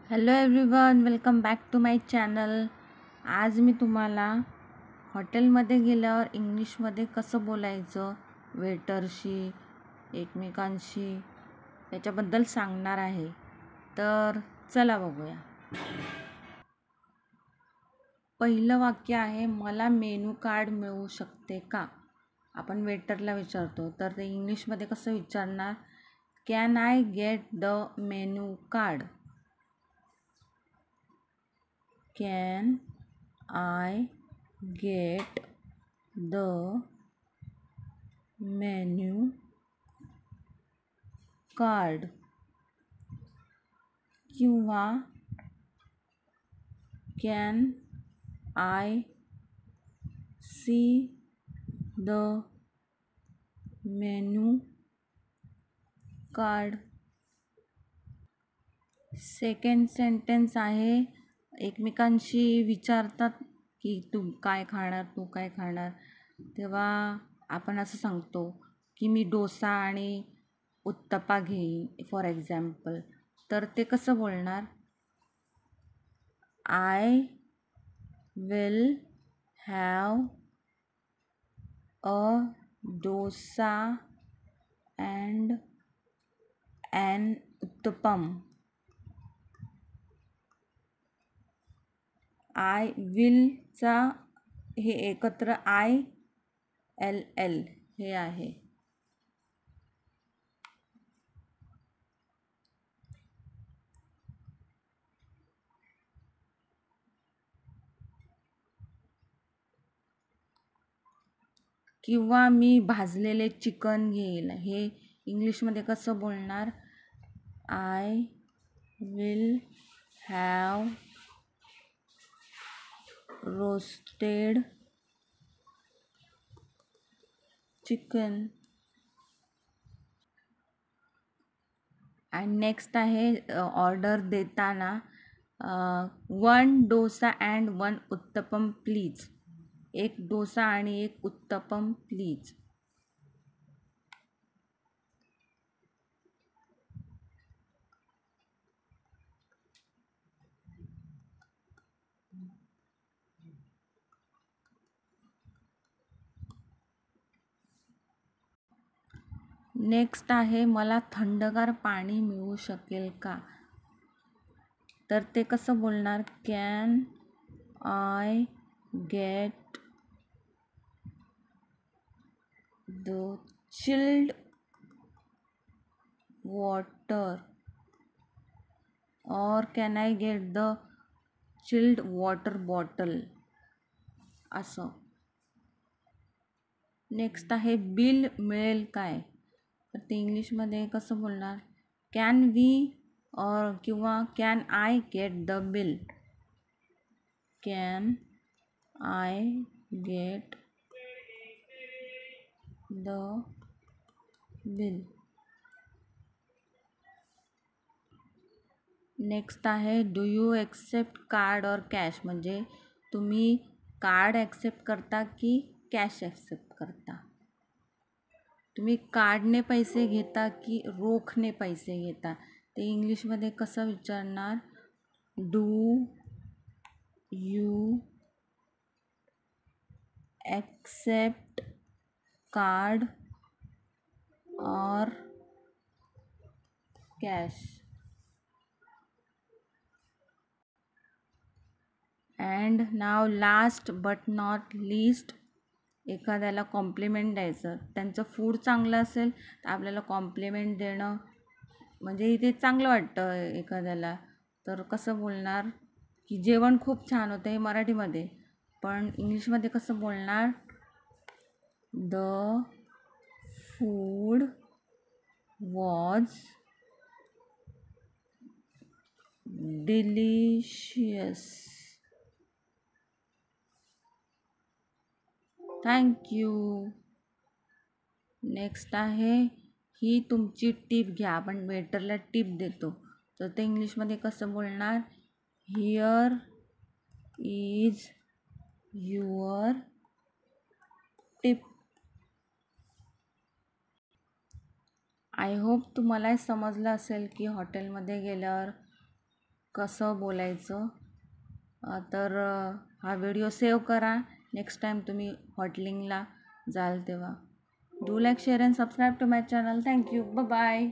Hello everyone, welcome back to my channel. आज मी तुम्हाला हॉटेलमध्ये गेल्यावर इंग्लिशमध्ये कसं बोलायचं, वेटरशी, एकमेकांशी, त्याच्याबद्दल सांगणार आहे. तर चला बघूया. पहिलं वाक्य आहे, मला मेनू कार्ड मिळू शकते का? आपण वेटरला विचारतो, तर ते इंग्लिशमध्ये कसं विचारणार? Can I get the menu card? Can I get the menu card? किंवा Can I see the menu card? Second sentence आहे, एकमेकांशी विचारतात की तू काय खाणार, तू काय खाणार. तेव्हा आपण असं सांगतो की मी डोसा आणि उत्तप्पा घेईन फॉर एक्झाम्पल. तर ते कसं बोलणार? I will have a dosa and an uttapam. I विलचा हे एकत्र ILL हे आहे. किंवा मी भाजलेले चिकन घेईल, हे इंग्लिशमध्ये कसं बोलणार? I will have roasted chicken. And next आहे ऑर्डर देताना, 1 डोसा अँड 1 उत्तपम प्लीज. एक डोसा आणि एक उत्तपम प्लीज. नेक्स्ट आहे, मला थंडगार पाणी मिळू शकेल का? तर ते कसं बोलणार? Can I get the chilled water और can I get the chilled water bottle, असं. नेक्स्ट आहे, बिल मिळेल काय? तर ते इंग्लिशमध्ये कसं बोलणार? कॅन वी और किंवा can I get the bill. Can I get the bill. Next आहे, डू यू ॲक्सेप्ट कार्ड और कॅश? म्हणजे तुम्ही कार्ड ॲक्सेप्ट करता की कॅश ॲक्सेप्ट करता? तुम्ही कार्डने पैसे घेता की रोखने पैसे घेता? ते इंग्लिशमध्ये कसं विचारणार? डू यू ॲक्सेप्ट कार्ड और cash? And now last but not least, एखाद्याला कॉम्प्लिमेंट द्यायचं. त्यांचं फूड चांगलं असेल तर आपल्याला कॉम्प्लिमेंट देणं म्हणजे इथे चांगलं वाटतं एखाद्याला. तर कसं बोलणार की जेवण खूप छान होतं, हे मराठीमध्ये. पण इंग्लिशमध्ये कसं बोलणार? The food was delicious. Thank you. Next आहे, ही तुमची टीप घ्या. आपण वेटरला टीप देतो, तर ते इंग्लिशमध्ये कसं बोलणार? Here is your tip. I hope तुम्हाला समजलं असेल की हॉटेलमध्ये गेल्यावर कसं बोलायचं. तर हा व्हिडिओ सेव्ह करा. नेक्स्ट टाईम तुम्ही हॉटेलिंगला जाल तेव्हा. Do like, share and subscribe to my channel. Thank you. Bye.